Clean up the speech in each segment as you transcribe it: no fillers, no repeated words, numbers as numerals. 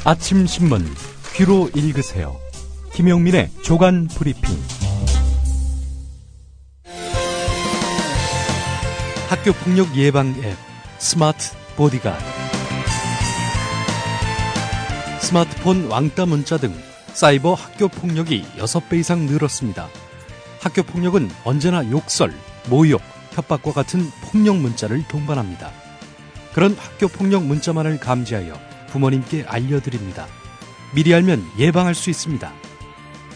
아침 신문 귀로 읽으세요. 김용민의 조간 브리핑. 학교 폭력 예방 앱 스마트 보디가드. 스마트폰 왕따 문자 등 사이버 학교 폭력이 6배 이상 늘었습니다. 학교 폭력은 언제나 욕설, 모욕, 협박과 같은 폭력 문자를 동반합니다. 그런 학교 폭력 문자만을 감지하여 부모님께 알려드립니다. 미리 알면 예방할 수 있습니다.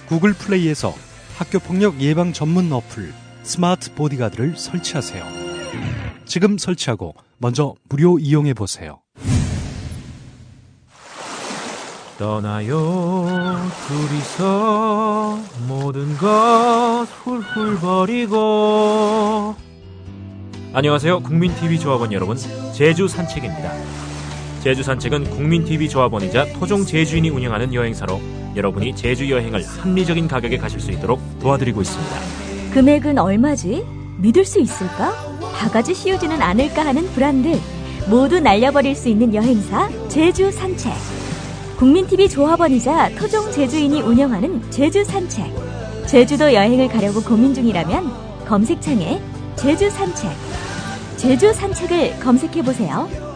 구글 플레이에서 학교 폭력 예방 전문 어플 스마트 보디가드를 설치하세요. 지금 설치하고 먼저 무료 이용해 보세요. 떠나요 둘이서 모든 것 훌훌 버리고. 안녕하세요, 국민TV 조합원 여러분. 제주 산책입니다. 제주 산책은 국민TV 조합원이자 토종 제주인이 운영하는 여행사로 여러분이 제주 여행을 합리적인 가격에 가실 수 있도록 도와드리고 있습니다. 금액은 얼마지? 믿을 수 있을까? 바가지 씌우지는 않을까 하는 불안들 모두 날려버릴 수 있는 여행사 제주 산책. 국민TV 조합원이자 토종 제주인이 운영하는 제주 산책. 제주도 여행을 가려고 고민 중이라면 검색창에 제주 산책, 제주 산책을 검색해보세요.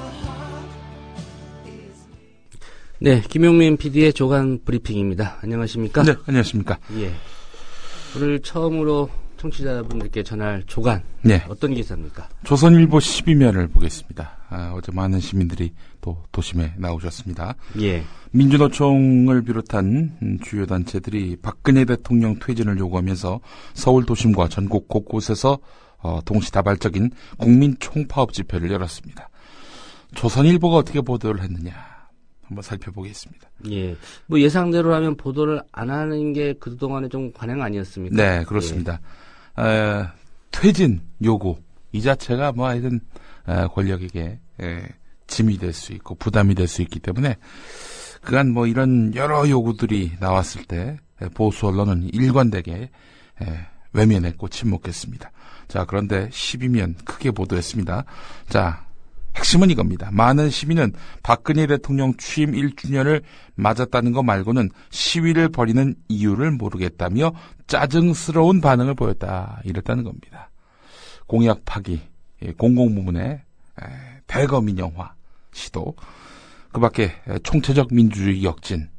네, 김용민 PD의 조간 브리핑입니다. 안녕하십니까? 네, 안녕하십니까? 예. 오늘 처음으로 청취자분들께 전할 조간. 네. 어떤 기사입니까? 조선일보 12면을 보겠습니다. 어제 많은 시민들이 또 도심에 나오셨습니다. 예. 민주노총을 비롯한 주요 단체들이 박근혜 대통령 퇴진을 요구하면서 서울 도심과 전국 곳곳에서 동시다발적인 국민 총파업 집회를 열었습니다. 조선일보가 어떻게 보도를 했느냐 한번 살펴보겠습니다. 예. 뭐 예상대로라면 보도를 안 하는 게 그동안에 좀 관행 아니었습니까? 네, 그렇습니다. 예. 퇴진 요구 이 자체가 뭐 하여튼 권력에게 짐이 될 수 있고 부담이 될 수 있기 때문에 그간 뭐 이런 여러 요구들이 나왔을 때 보수 언론은 일관되게 외면했고 침묵했습니다. 자, 그런데 12면 크게 보도했습니다. 자, 핵심은 이겁니다. 많은 시민은 박근혜 대통령 취임 1주년을 맞았다는 것 말고는 시위를 벌이는 이유를 모르겠다며 짜증스러운 반응을 보였다. 이랬다는 겁니다. 공약 파기, 공공부문의 대거 민영화 시도, 그 밖에 총체적 민주주의 역진,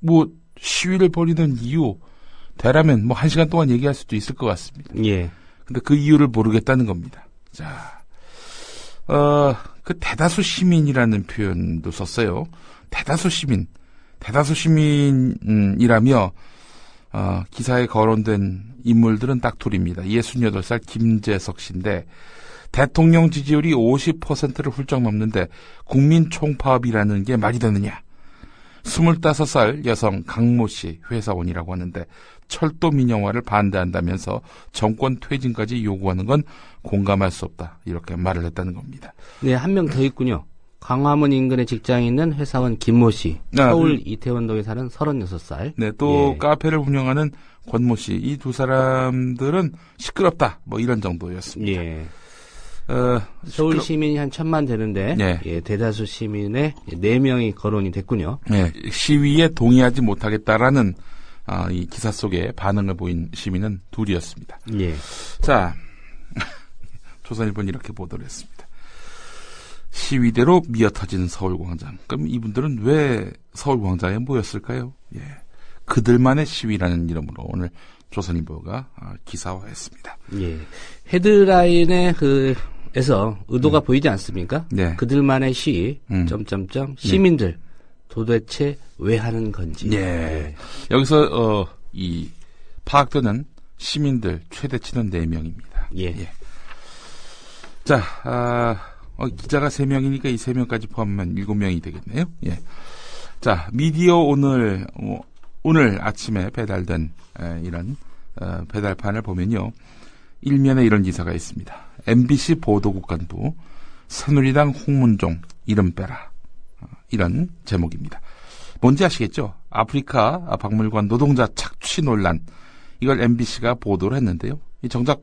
뭐 시위를 벌이는 이유 대라면 뭐 1시간 동안 얘기할 수도 있을 것 같습니다. 예. 근데 그 이유를 모르겠다는 겁니다. 자, 그 대다수 시민이라는 표현도 썼어요. 대다수 시민이라며 기사에 거론된 인물들은 딱 둘입니다. 68살 김재석 씨인데 대통령 지지율이 50%를 훌쩍 넘는데 국민 총파업이라는 게 말이 되느냐. 25살 여성 강모 씨 회사원이라고 하는데 철도 민영화를 반대한다면서 정권 퇴진까지 요구하는 건 공감할 수 없다. 이렇게 말을 했다는 겁니다. 네, 한 명 더 있군요. 광화문 인근에 직장에 있는 회사원 김모 씨. 서울 이태원동에 사는 36살. 네, 또 예. 카페를 운영하는 권모 씨. 이 두 사람들은 시끄럽다. 뭐 이런 정도였습니다. 예. 서울 시민이 한 1,000만 되는데 네. 예, 대다수 시민의 4명이 거론이 됐군요. 네, 시위에 동의하지 못하겠다라는 이 기사 속에 반응을 보인 시민은 둘이었습니다. 예. 자, 조선일보는 이렇게 보도를 했습니다. 시위대로 미어터진 서울광장. 그럼 이분들은 왜 서울광장에 모였을까요? 예, 그들만의 시위라는 이름으로 오늘 조선일보가 기사화했습니다. 예. 헤드라인에 에서 의도가 보이지 않습니까? 네. 그들만의 시, 시민들, 도대체 왜 하는 건지. 예. 예. 여기서, 이, 파악되는 시민들 최대치는 4명입니다. 예. 예. 자, 기자가 3명이니까 이 3명까지 포함하면 7명이 되겠네요. 예. 자, 미디어 오늘 아침에 배달된, 이런, 배달판을 보면요. 일면에 이런 기사가 있습니다. MBC 보도국 간부 새누리당 홍문종 이름 빼라. 이런 제목입니다. 뭔지 아시겠죠? 아프리카 박물관 노동자 착취 논란. 이걸 MBC가 보도를 했는데요. 이 정작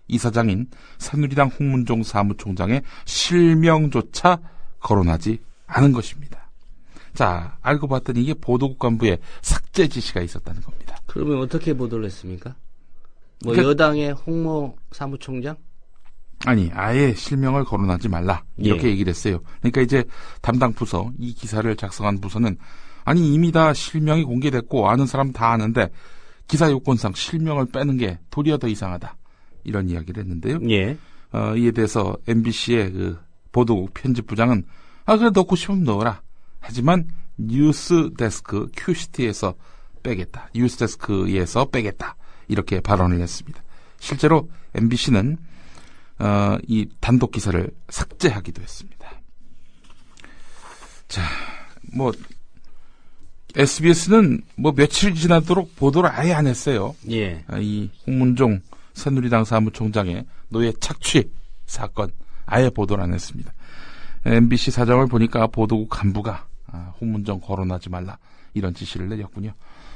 이사장인 새누리당 홍문종 사무총장의 실명조차 거론하지 않은 것입니다. 자, 알고 봤더니 이게 보도국 간부의 삭제 지시가 있었다는 겁니다. 그러면 어떻게 보도를 했습니까? 뭐 그러니까, 여당의 홍모 사무총장? 아니, 아예 실명을 거론하지 말라. 이렇게 예. 얘기를 했어요. 그러니까 이제 담당 부서, 이 기사를 작성한 부서는 아니, 이미 다 실명이 공개됐고 아는 사람 다 아는데 기사 요건상 실명을 빼는 게 도리어 더 이상하다. 이런 이야기를 했는데요. 예. 이에 대해서 MBC의 그 보도국 편집부장은 그래 넣고 싶으면 넣어라. 하지만 뉴스데스크 QCT에서 빼겠다. 뉴스데스크에서 빼겠다. 이렇게 발언을 했습니다. 실제로 MBC는 이 단독 기사를 삭제하기도 했습니다. 자, 뭐 SBS는 뭐 며칠 지나도록 보도를 아예 안 했어요. 예. 이 홍문종 새누리당 사무총장의 노예 착취 사건 아예 보도를 안 했습니다. MBC 사정을 보니까 보도국 간부가 홍문종 거론하지 말라 이런 지시를 내렸군요.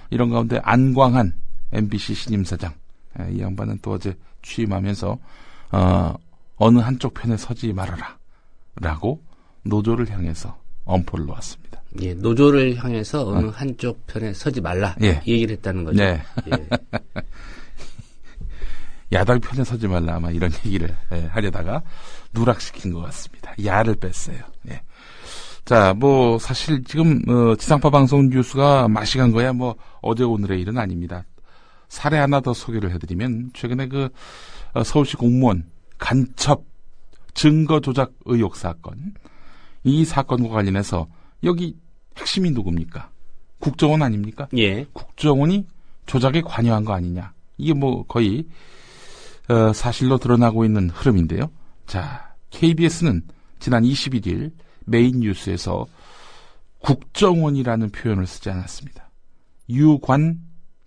이런 가운데 안광한 MBC 신임사장, 이 양반은 또 어제 취임하면서 어느 한쪽 편에 서지 말아라 라고 노조를 향해서 엄포를 놓았습니다. 예, 노조를 향해서 어느 한쪽 편에 서지 말라. 예. 이 얘기를 했다는 거죠. 네. 예. 야당 편에 서지 말라 아마 이런 얘기를 하려다가 누락시킨 것 같습니다. 야를 뺐어요. 예. 자, 뭐 사실 지금 지상파 방송 뉴스가 마시간 거야 뭐 어제 오늘의 일은 아닙니다. 사례 하나 더 소개를 해드리면 최근에 그 서울시 공무원 간첩 증거 조작 의혹 사건, 이 사건과 관련해서 여기 핵심이 누굽니까? 국정원 아닙니까? 예. 국정원이 조작에 관여한 거 아니냐? 이게 뭐 거의 사실로 드러나고 있는 흐름인데요. 자, KBS는 지난 21일 메인 뉴스에서 국정원이라는 표현을 쓰지 않았습니다. 유관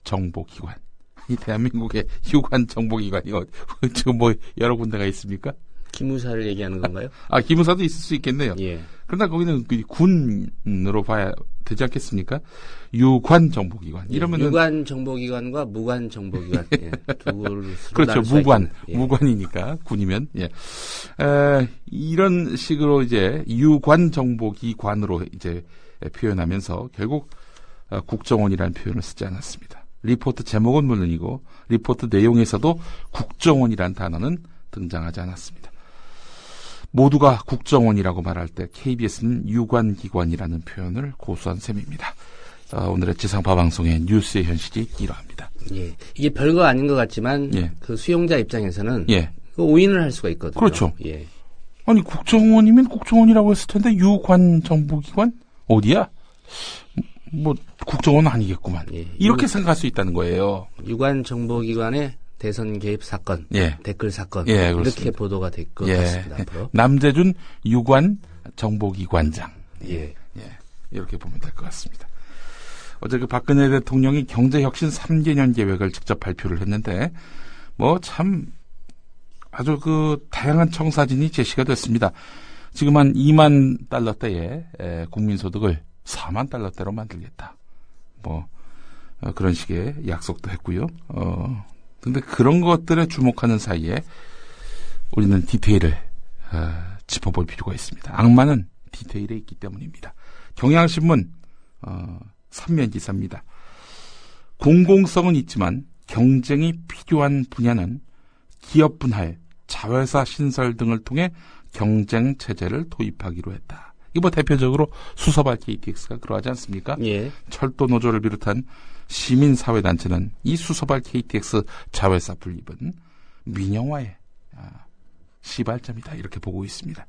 정보기관. 이 대한민국의 유관 정보기관이 지금 뭐 여러 군데가 있습니까? 기무사를 얘기하는 건가요? 기무사도 있을 수 있겠네요. 예. 그러나 거기는 군으로 봐야 되지 않겠습니까? 유관 정보기관. 이러면은 유관 정보기관과 무관 정보기관. 예. 두 곳으로 그렇죠. 무관. 예. 무관이니까 군이면 예. 이런 식으로 이제 유관 정보기관으로 이제 표현하면서 결국 국정원이라는 표현을 쓰지 않았습니다. 리포트 제목은 물론이고 리포트 내용에서도 국정원이라는 단어는 등장하지 않았습니다. 모두가 국정원이라고 말할 때 KBS는 유관기관이라는 표현을 고수한 셈입니다. 오늘의 지상파 방송의 뉴스의 현실이 이러합니다. 예. 이게 별거 아닌 것 같지만 예. 그 수용자 입장에서는 예. 오인을 할 수가 있거든요. 그렇죠. 예. 아니 국정원이면 국정원이라고 했을 텐데 유관 정보기관 어디야? 뭐 국정원 아니겠구만. 예. 이렇게 생각할 수 있다는 거예요. 유관 정보기관의 대선 개입 사건, 예. 댓글 사건 예, 이렇게 그렇습니다. 보도가 될 것 예. 같습니다. 앞으로. 남재준 유관 정보기관장. 예. 이렇게 보면 될 것 같습니다. 어제 그 박근혜 대통령이 경제혁신 3개년 계획을 직접 발표를 했는데 뭐 참 아주 그 다양한 청사진이 제시가 됐습니다. 지금 한 2만 달러대의 국민소득을 4만 달러대로 만들겠다. 뭐 그런 식의 약속도 했고요. 근데 그런 것들에 주목하는 사이에 우리는 디테일을 짚어볼 필요가 있습니다. 악마는 디테일에 있기 때문입니다. 경향신문 3면 기사입니다. 공공성은 있지만 경쟁이 필요한 분야는 기업 분할, 자회사 신설 등을 통해 경쟁 체제를 도입하기로 했다. 이거 뭐 대표적으로 수서발 KTX가 그러하지 않습니까? 예. 철도 노조를 비롯한 시민사회단체는 이 수서발 KTX 자회사 분립은 민영화의 시발점이다 이렇게 보고 있습니다.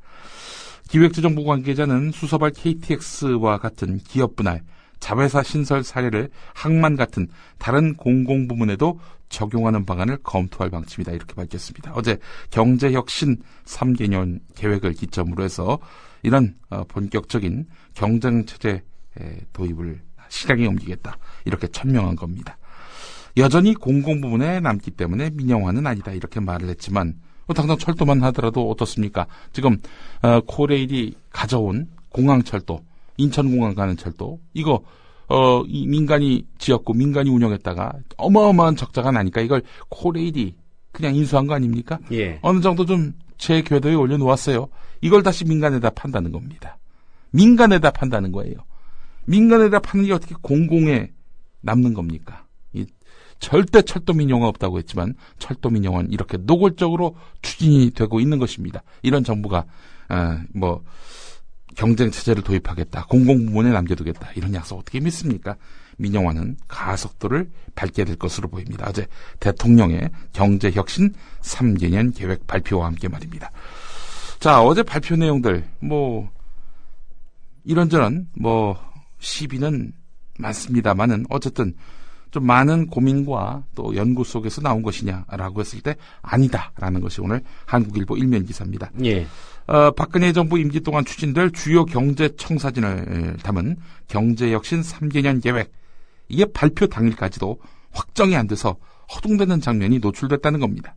기획재정부 관계자는 수서발 KTX와 같은 기업 분할, 자회사 신설 사례를 항만 같은 다른 공공부문에도 적용하는 방안을 검토할 방침이다 이렇게 밝혔습니다. 어제 경제혁신 3개년 계획을 기점으로 해서 이런 본격적인 경쟁체제 도입을 실행에 옮기겠다 이렇게 천명한 겁니다. 여전히 공공부문에 남기 때문에 민영화는 아니다 이렇게 말을 했지만 당장 철도만 하더라도 어떻습니까? 지금 코레일이 가져온 공항철도, 인천공항 가는 철도 이거 이 민간이 지었고 민간이 운영했다가 어마어마한 적자가 나니까 이걸 코레일이 그냥 인수한 거 아닙니까? 예. 어느 정도 좀 제 궤도에 올려놓았어요. 이걸 다시 민간에다 판다는 겁니다. 민간에다 판다는 거예요. 민간에다 파는 게 어떻게 공공에 남는 겁니까? 절대 철도민영화 없다고 했지만 철도민영화는 이렇게 노골적으로 추진이 되고 있는 것입니다. 이런 정부가 경쟁 체제를 도입하겠다, 공공부문에 남겨두겠다 이런 약속 어떻게 믿습니까? 민영화는 가속도를 밟게 될 것으로 보입니다. 어제 대통령의 경제혁신 3개년 계획 발표와 함께 말입니다. 자, 어제 발표 내용들 이런저런 시비는 많습니다만은 어쨌든 좀 많은 고민과 또 연구 속에서 나온 것이냐라고 했을 때 아니다라는 것이 오늘 한국일보 일면 기사입니다. 예. 박근혜 정부 임기 동안 추진될 주요 경제 청사진을 담은 경제혁신 3개년 계획, 이게 발표 당일까지도 확정이 안 돼서 허둥대는 장면이 노출됐다는 겁니다.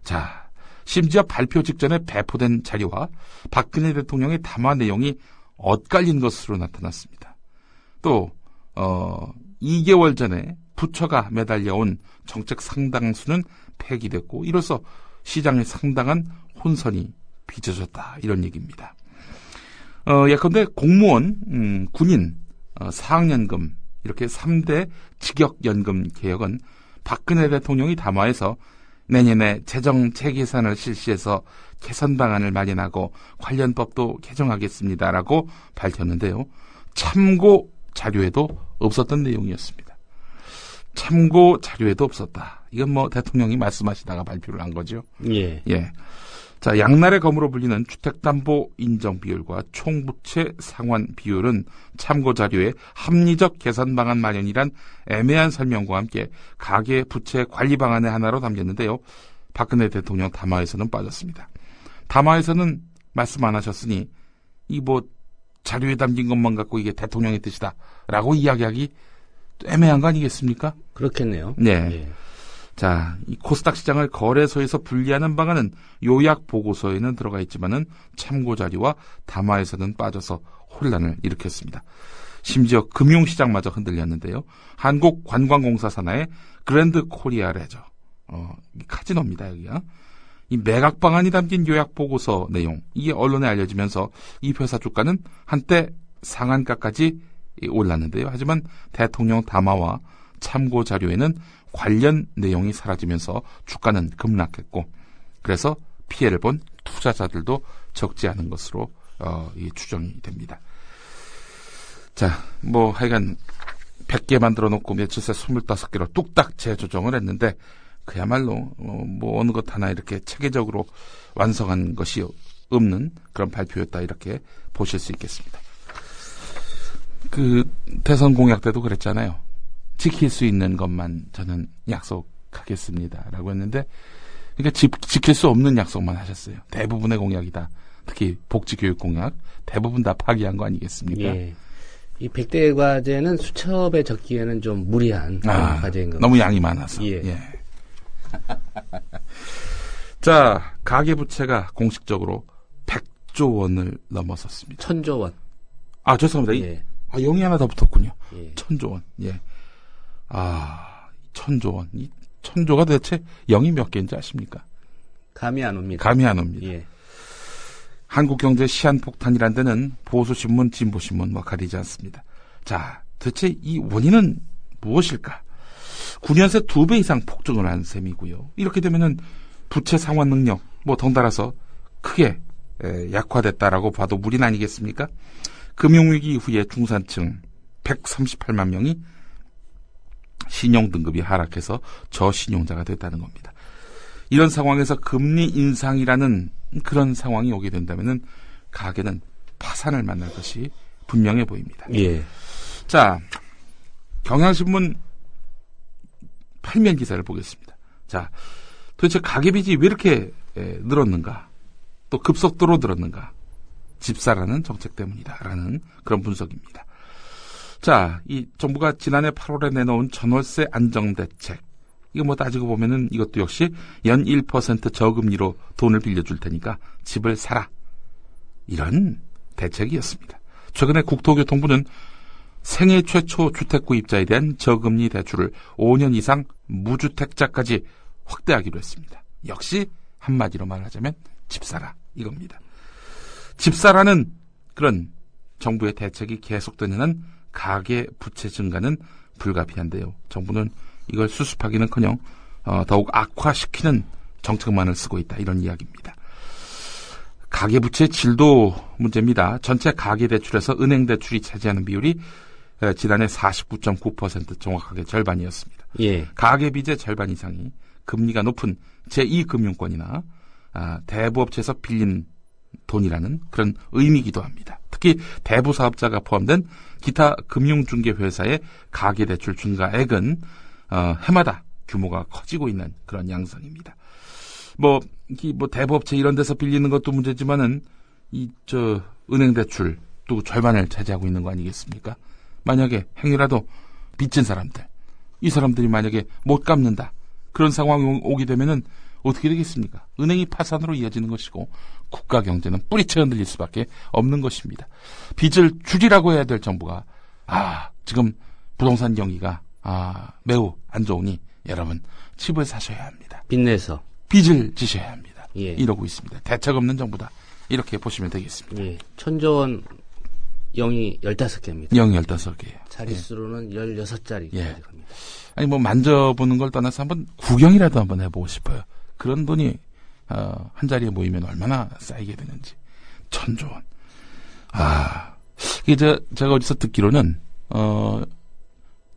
자, 심지어 발표 직전에 배포된 자료와 박근혜 대통령의 담화 내용이 엇갈린 것으로 나타났습니다. 또 2개월 전에 부처가 매달려온 정책 상당수는 폐기됐고 이로써 시장에 상당한 혼선이 빚어졌다, 이런 얘기입니다. 예컨대 공무원, 군인, 사학연금 이렇게 3대 직역연금 개혁은 박근혜 대통령이 담화에서 내년에 재정 재계산을 실시해서 개선 방안을 마련하고 관련 법도 개정하겠습니다라고 밝혔는데요. 참고 자료에도 없었던 내용이었습니다. 참고 자료에도 없었다. 이건 대통령이 말씀하시다가 발표를 한 거죠. 예. 자, 양날의 검으로 불리는 주택담보 인정 비율과 총부채 상환 비율은 참고 자료에 합리적 개선 방안 마련이란 애매한 설명과 함께 가계 부채 관리 방안의 하나로 담겼는데요. 박근혜 대통령 담화에서는 빠졌습니다. 담화에서는 말씀 안 하셨으니 자료에 담긴 것만 갖고 이게 대통령의 뜻이다라고 이야기하기 애매한 거 아니겠습니까? 그렇겠네요. 네. 예. 자, 이 코스닥 시장을 거래소에서 분리하는 방안은 요약 보고서에는 들어가 있지만은 참고 자료와 담화에서는 빠져서 혼란을 일으켰습니다. 심지어 금융시장마저 흔들렸는데요. 한국관광공사 산하의 그랜드 코리아 레저, 카지노입니다, 여기가. 이 매각 방안이 담긴 요약 보고서 내용, 이게 언론에 알려지면서 이 회사 주가는 한때 상한가까지 올랐는데요. 하지만 대통령 담화와 참고 자료에는 관련 내용이 사라지면서 주가는 급락했고, 그래서 피해를 본 투자자들도 적지 않은 것으로 추정이 됩니다. 자, 하여간 100개 만들어 놓고 며칠 새 25개로 뚝딱 재조정을 했는데 그야말로 어느 것 하나 이렇게 체계적으로 완성한 것이 없는 그런 발표였다, 이렇게 보실 수 있겠습니다. 대선 공약 때도 그랬잖아요. 지킬 수 있는 것만 저는 약속하겠습니다라고 했는데, 그러니까 지킬 수 없는 약속만 하셨어요. 대부분의 공약이다. 특히 복지교육 공약 대부분 다 파기한 거 아니겠습니까? 예. 이 100대 과제는 수첩에 적기에는 좀 무리한 과제인 것 같아요. 너무 양이 많아서. 예. 자, 가계부채가 공식적으로 100조 원을 넘어섰습니다. 1000조 원. 죄송합니다. 예. 0이 하나 더 붙었군요. 예. 1000조 원. 예. 1000조 원. 이 1000조가 대체 0이 몇 개인지 아십니까? 감이 안 옵니다. 감이 안 옵니다. 예. 한국경제 시한폭탄이란 데는 보수신문, 진보신문 가리지 않습니다. 자, 대체 이 원인은 무엇일까? 9년 새 2배 이상 폭증을 한 셈이고요. 이렇게 되면은 부채 상환 능력 덩달아서 크게 약화됐다라고 봐도 무리는 아니겠습니까? 금융위기 이후에 중산층 138만 명이 신용등급이 하락해서 저신용자가 됐다는 겁니다. 이런 상황에서 금리 인상이라는 그런 상황이 오게 된다면은 가게는 파산을 만날 것이 분명해 보입니다. 예. 자, 경향신문 8면 기사를 보겠습니다. 자, 도대체 가계빚이 왜 이렇게 늘었는가? 또 급속도로 늘었는가? 집사라는 정책 때문이다라는 그런 분석입니다. 자, 이 정부가 지난해 8월에 내놓은 전월세 안정대책, 이거 따지고 보면은 이것도 역시 연 1% 저금리로 돈을 빌려줄 테니까 집을 사라, 이런 대책이었습니다. 최근에 국토교통부는 생애 최초 주택 구입자에 대한 저금리 대출을 5년 이상 무주택자까지 확대하기로 했습니다. 역시 한마디로 말하자면 집 사라, 이겁니다. 집 사라는 그런 정부의 대책이 계속되는 한 가계 부채 증가는 불가피한데요. 정부는 이걸 수습하기는커녕 더욱 악화시키는 정책만을 쓰고 있다. 이런 이야기입니다. 가계부채 질도 문제입니다. 전체 가계대출에서 은행대출이 차지하는 비율이 지난해 49.9% 정확하게 절반이었습니다. 예. 가계빚의 절반 이상이 금리가 높은 제2금융권이나 대부업체에서 빌린 돈이라는 그런 의미이기도 합니다. 특히 대부사업자가 포함된 기타 금융중개회사의 가계대출 증가액은 해마다 규모가 커지고 있는 그런 양상입니다. 대부업체 이런 데서 빌리는 것도 문제지만은 은행 대출 또 절반을 차지하고 있는 거 아니겠습니까? 만약에 행여라도 빚진 사람들, 이 사람들이 만약에 못 갚는다, 그런 상황이 오게 되면은 어떻게 되겠습니까? 은행이 파산으로 이어지는 것이고 국가 경제는 뿌리채 흔들릴 수밖에 없는 것입니다. 빚을 줄이라고 해야 될 정부가 지금 부동산 경기가 매우 안 좋으니 여러분 집을 사셔야 합니다. 빚내서 빚을 지셔야 합니다. 예. 이러고 있습니다. 대책 없는 정부다. 이렇게 보시면 되겠습니다. 예. 1,000조 원 0이 15개입니다. 0이 15개예요. 자릿수로는 16자리까지 예. 갑니다. 아니 만져보는 걸 떠나서 한번 구경이라도 한번 해보고 싶어요. 그런 돈이 한 자리에 모이면 얼마나 쌓이게 되는지. 1,000조 원. 이게 제가 어디서 듣기로는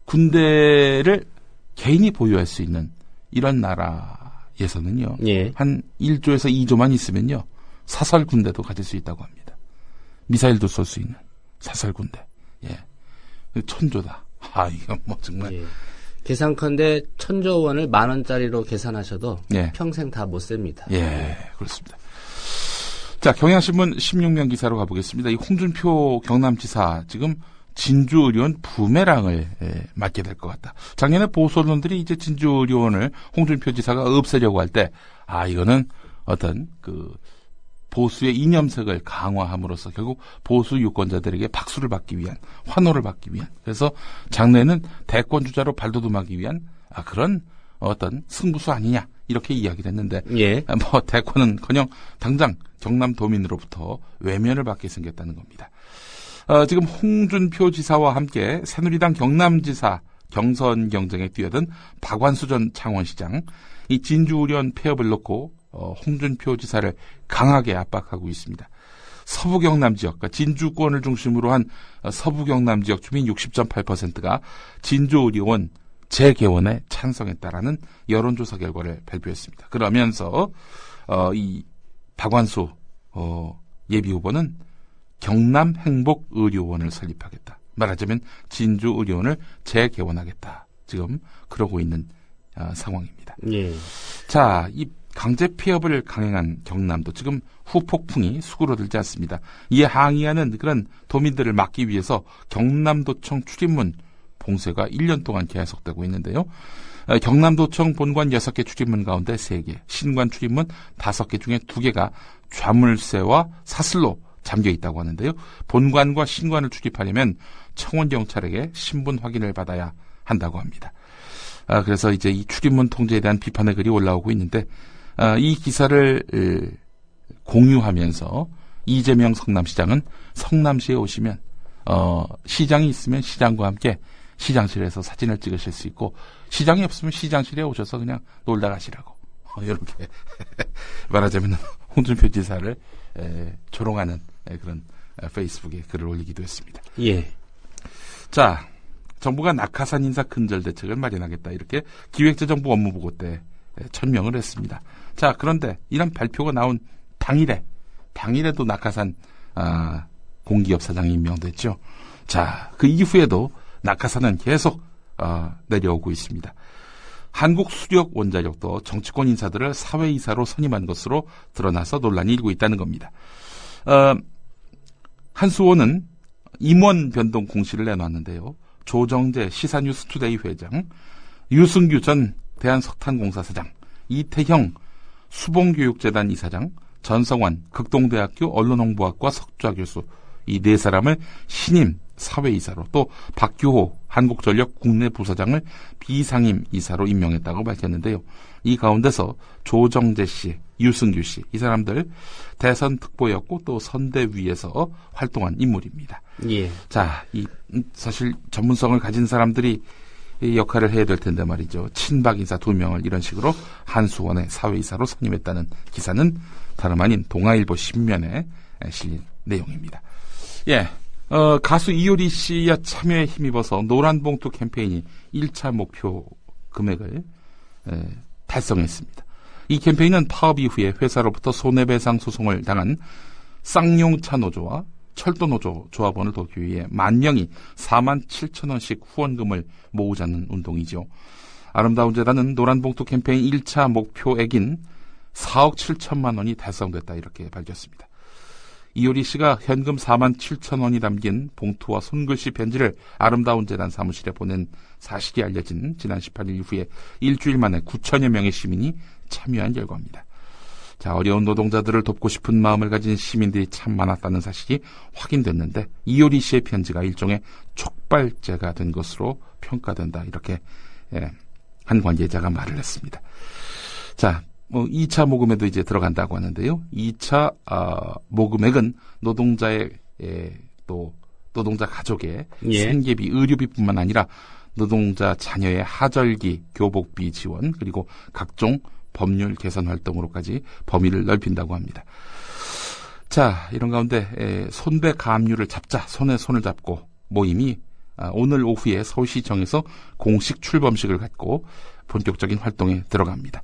군대를 개인이 보유할 수 있는 이런 나라에서는요. 예. 한 1조에서 2조만 있으면요. 사설 군대도 가질 수 있다고 합니다. 미사일도 쏠 수 있는 사설 군대. 예. 1,000조다. 이건 정말. 예. 계산컨대 1,000조 원을 10,000원짜리로 계산하셔도 예. 평생 다 못 셉니다. 예, 그렇습니다. 자, 경향신문 16면 기사로 가보겠습니다. 이 홍준표 경남지사 지금 진주의료원 부메랑을 맞게 될 것 같다. 작년에 보수 언론들이 이제 진주의료원을 홍준표 지사가 없애려고 할 때, 이거는 어떤 보수의 이념색을 강화함으로써 결국 보수 유권자들에게 박수를 받기 위한, 환호를 받기 위한, 그래서 장래에는 대권 주자로 발돋움하기 위한 그런 어떤 승부수 아니냐 이렇게 이야기를 했는데, 예. 대권은커녕 당장 경남도민으로부터 외면을 받게 생겼다는 겁니다. 지금 홍준표 지사와 함께 새누리당 경남지사 경선 경쟁에 뛰어든 박완수 전 창원시장, 이 진주의료원 폐업을 놓고 홍준표 지사를 강하게 압박하고 있습니다. 서부경남 지역, 그러니까 진주권을 중심으로 한 서부경남 지역 주민 60.8%가 진주의료원 재개원에 찬성했다라는 여론조사 결과를 발표했습니다. 그러면서 이 박완수 예비후보는 경남행복의료원을 설립하겠다. 말하자면 진주의료원을 재개원하겠다. 지금 그러고 있는 상황입니다. 예. 자, 이 강제 폐업을 강행한 경남도 지금 후폭풍이 수그러들지 않습니다. 이에 항의하는 그런 도민들을 막기 위해서 경남도청 출입문 봉쇄가 1년 동안 계속되고 있는데요. 경남도청 본관 6개 출입문 가운데 3개, 신관 출입문 5개 중에 2개가 좌물쇠와 사슬로 잠겨 있다고 하는데요. 본관과 신관을 출입하려면 청원경찰에게 신분 확인을 받아야 한다고 합니다. 그래서 이제 이 출입문 통제에 대한 비판의 글이 올라오고 있는데, 이 기사를 공유하면서 이재명 성남시장은 성남시에 오시면 시장이 있으면 시장과 함께 시장실에서 사진을 찍으실 수 있고, 시장이 없으면 시장실에 오셔서 그냥 놀다 가시라고, 이렇게 말하자면 홍준표 지사를 조롱하는 그런 페이스북에 글을 올리기도 했습니다. 예. 자, 정부가 낙하산 인사 근절 대책을 마련하겠다, 이렇게 기획재정부 업무보고 때 천명을 했습니다. 자, 그런데 이런 발표가 나온 당일에도 낙하산 공기업 사장이 임명됐죠. 자, 그 이후에도 낙하산은 계속 내려오고 있습니다. 한국수력원자력도 정치권 인사들을 사회이사로 선임한 것으로 드러나서 논란이 일고 있다는 겁니다. 한수원은 임원 변동 공시를 내놨는데요. 조정재 시사뉴스투데이 회장, 유승규 전 대한석탄공사 사장, 이태형 수봉교육재단 이사장, 전성환 극동대학교 언론홍보학과 석좌 교수, 이 4사람을 신임 사회이사로, 또 박규호 한국전력 국내 부사장을 비상임 이사로 임명했다고 밝혔는데요. 이 가운데서 조정재 씨, 유승규 씨, 이 사람들 대선 특보였고 또 선대위에서 활동한 인물입니다. 예. 자, 사실 전문성을 가진 사람들이 이 역할을 해야 될 텐데 말이죠. 친박 인사 2명을 이런 식으로 한수원의 사회이사로 선임했다는 기사는 다름 아닌 동아일보 신면에 실린 내용입니다. 예. 가수 이효리 씨의 참여에 힘입어서 노란봉투 캠페인이 1차 목표 금액을 달성했습니다. 이 캠페인은 파업 이후에 회사로부터 손해배상 소송을 당한 쌍용차 노조와 철도노조 조합원을 돕기 위해 만 명이 47,000원씩 후원금을 모으자는 운동이죠. 아름다운 재단은 노란봉투 캠페인 1차 목표액인 4억 7천만 원이 달성됐다 이렇게 밝혔습니다. 이효리 씨가 현금 47,000원이 담긴 봉투와 손글씨 편지를 아름다운 재단 사무실에 보낸 사실이 알려진 지난 18일 이후에 일주일 만에 9천여 명의 시민이 참여한 결과입니다. 자, 어려운 노동자들을 돕고 싶은 마음을 가진 시민들이 참 많았다는 사실이 확인됐는데 이효리 씨의 편지가 일종의 촉발제가 된 것으로 평가된다 이렇게 한 관계자가 말을 했습니다. 자, 2차 모금에도 이제 들어간다고 하는데요. 2차 모금액은 노동자의 또 노동자 가족의 생계비, 의료비뿐만 아니라 노동자 자녀의 하절기, 교복비 지원 그리고 각종 법률 개선 활동으로까지 범위를 넓힌다고 합니다. 자, 이런 가운데 손배 가압류를 잡자, 손에 손을 잡고 모임이 오늘 오후에 서울시청에서 공식 출범식을 갖고 본격적인 활동에 들어갑니다.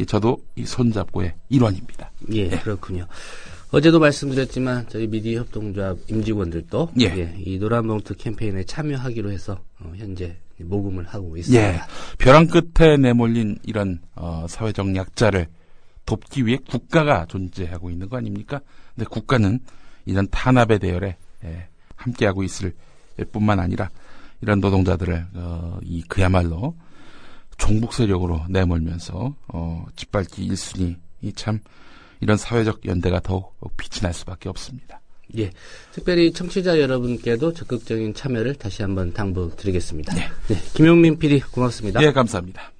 저도 이 손잡고의 일원입니다. 예, 그렇군요. 어제도 말씀드렸지만 저희 미디어 협동조합 임직원들도 이 노란봉투 캠페인에 참여하기로 해서 현재 모금을 하고 있습니다. 예, 벼랑 끝에 내몰린 이런 사회적 약자를 돕기 위해 국가가 존재하고 있는 거 아닙니까? 근데 국가는 이런 탄압의 대열에 함께하고 있을 뿐만 아니라 이런 노동자들을 그야말로 종북 세력으로 내몰면서 짓밟기 1순위 참 이런 사회적 연대가 더욱 빛이 날 수밖에 없습니다. 예, 특별히 청취자 여러분께도 적극적인 참여를 다시 한번 당부드리겠습니다. 네, 김용민 PD 고맙습니다. 예, 감사합니다.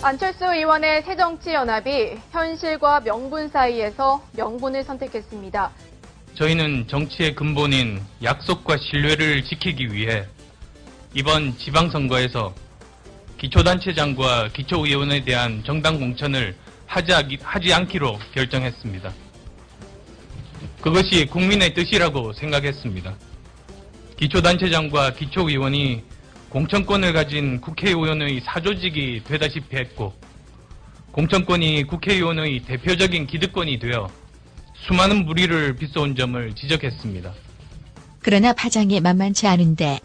안철수 의원의 새정치연합이 현실과 명분 사이에서 명분을 선택했습니다. 저희는 정치의 근본인 약속과 신뢰를 지키기 위해 이번 지방선거에서 기초단체장과 기초의원에 대한 정당 공천을 하지 않기로 결정했습니다. 그것이 국민의 뜻이라고 생각했습니다. 기초단체장과 기초의원이 공천권을 가진 국회의원의 사조직이 되다시피 했고 공천권이 국회의원의 대표적인 기득권이 되어 수많은 물의를 빚어온 점을 지적했습니다. 그러나 파장이 만만치 않은데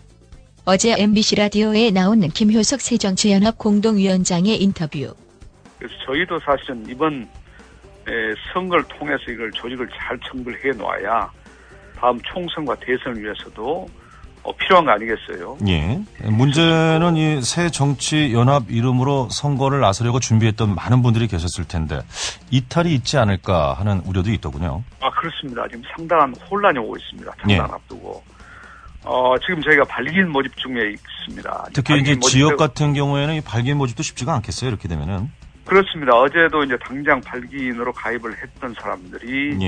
어제 MBC 라디오에 나온 김효석 새정치연합 공동위원장의 인터뷰. 그래서 저희도 사실은 이번 선거를 통해서 이걸 조직을 잘 정비를 해놓아야 다음 총선과 대선을 위해서도 필요한 거 아니겠어요? 예. 문제는 이 새 정치 연합 이름으로 선거를 나서려고 준비했던 많은 분들이 계셨을 텐데 이탈이 있지 않을까 하는 우려도 있더군요. 그렇습니다. 지금 상당한 혼란이 오고 있습니다. 당당 앞두고. 지금 저희가 발기인 모집 중에 있습니다. 특히 이제 지역 같은 경우에는 이 발기인 모집도 쉽지가 않겠어요. 이렇게 되면은. 그렇습니다. 어제도 이제 당장 발기인으로 가입을 했던 사람들이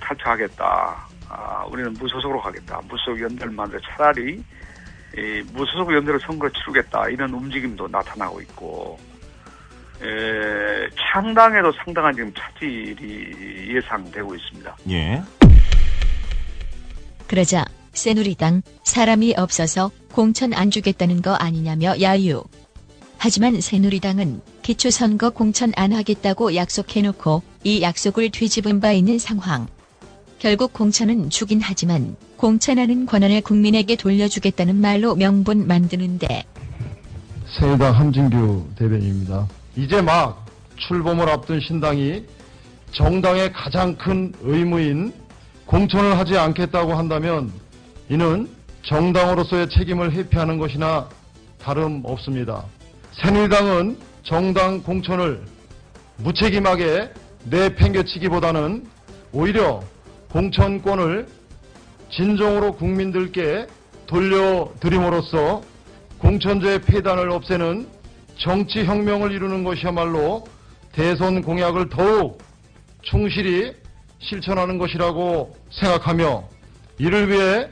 탈퇴하겠다. 우리는 무소속으로 가겠다. 무소속 연대를 차라리 무소속 연대로 선거를 치르겠다. 이런 움직임도 나타나고 있고 창당에도 상당한 지금 차질이 예상되고 있습니다. 예. 그러자 새누리당 사람이 없어서 공천 안 주겠다는 거 아니냐며 야유. 하지만 새누리당은 기초선거 공천 안 하겠다고 약속해놓고 이 약속을 뒤집은 바 있는 상황. 결국 공천은 주긴 하지만 공천하는 권한을 국민에게 돌려주겠다는 말로 명분 만드는데. 새누리당 함진규 대변인입니다. 이제 막 출범을 앞둔 신당이 정당의 가장 큰 의무인 공천을 하지 않겠다고 한다면 이는 정당으로서의 책임을 회피하는 것이나 다름없습니다. 새누리당은 정당 공천을 무책임하게 내팽개치기보다는 오히려 공천권을 진정으로 국민들께 돌려드림으로써 공천제 폐단을 없애는 정치혁명을 이루는 것이야말로 대선 공약을 더욱 충실히 실천하는 것이라고 생각하며 이를 위해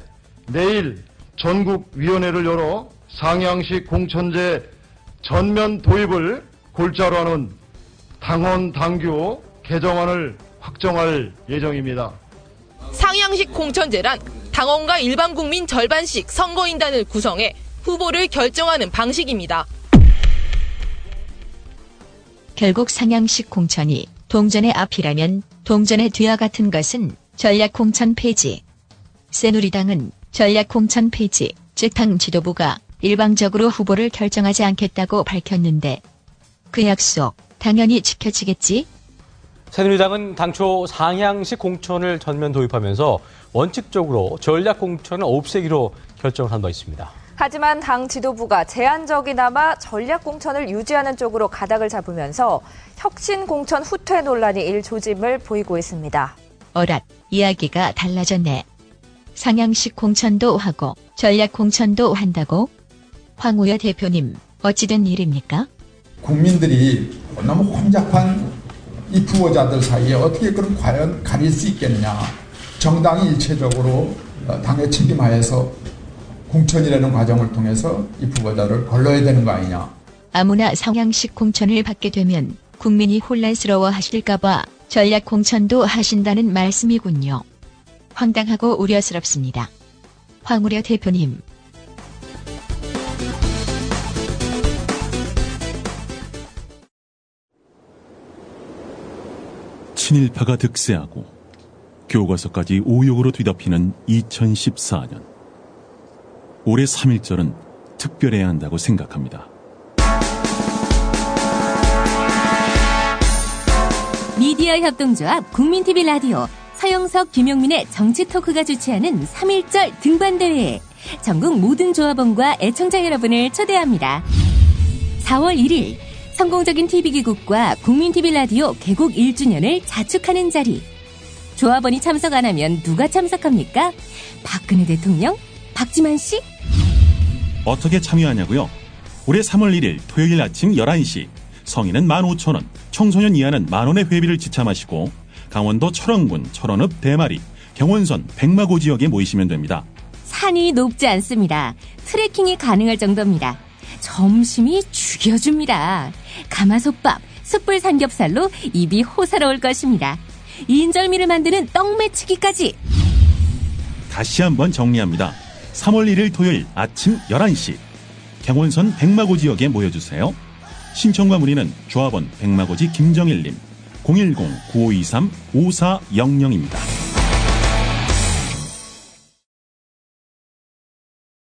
내일 전국위원회를 열어 상향식 공천제 전면 도입을 골자로 하는 당원 당규 개정안을 확정할 예정입니다. 상향식 공천제란 당원과 일반 국민 절반씩 선거인단을 구성해 후보를 결정하는 방식입니다. 결국 상향식 공천이 동전의 앞이라면 동전의 뒤와 같은 것은 전략 공천 폐지. 새누리당은 전략 공천 폐지, 즉 당 지도부가 일방적으로 후보를 결정하지 않겠다고 밝혔는데 그 약속 당연히 지켜지겠지? 새누리당은 당초 상향식 공천을 전면 도입하면서 원칙적으로 전략 공천을 없애기로 결정을 한 바 있습니다. 하지만 당 지도부가 제한적이나마 전략 공천을 유지하는 쪽으로 가닥을 잡으면서 혁신 공천 후퇴 논란이 일조짐을 보이고 있습니다. 어랏, 이야기가 달라졌네. 상향식 공천도 하고 전략 공천도 한다고? 황우여 대표님, 어찌된 일입니까? 국민들이 너무 혼잡한 이 후보자들 사이에 어떻게 그럼 과연 가릴 수 있겠냐. 정당이 일체적으로 당의 책임하에서 공천이라는 과정을 통해서 이 후보자를 걸러야 되는 거 아니냐. 아무나 상향식 공천을 받게 되면 국민이 혼란스러워 하실까봐 전략 공천도 하신다는 말씀이군요. 황당하고 우려스럽습니다. 황우려 대표님. 친일파가 득세하고 교과서까지 오욕으로 뒤덮이는 2014년. 올해 3.1절은 특별해야 한다고 생각합니다. 미디어 협동조합 국민TV 라디오 서영석, 김용민의 정치 토크가 주최하는 3.1절 등반대회에 전국 모든 조합원과 애청자 여러분을 초대합니다. 4월 1일 성공적인 TV기국과 국민TV 라디오 개국 1주년을 자축하는 자리. 조합원이 참석 안 하면 누가 참석합니까? 박근혜 대통령? 박지만 씨? 어떻게 참여하냐고요? 올해 3월 1일 토요일 아침 11시 성인은 15,000원, 청소년 이하는 만원의 회비를 지참하시고 강원도 철원군 철원읍 대마리, 경원선 백마고 지역에 모이시면 됩니다. 산이 높지 않습니다. 트레킹이 가능할 정도입니다. 점심이 죽여줍니다. 가마솥밥, 숯불 삼겹살로 입이 호사로울 것입니다. 인절미를 만드는 떡매치기까지. 다시 한번 정리합니다. 3월 1일 토요일 아침 11시 경원선 백마고 지역에 모여주세요. 신청과 문의는 조합원 백마고지 김정일님 010-9523-5400입니다.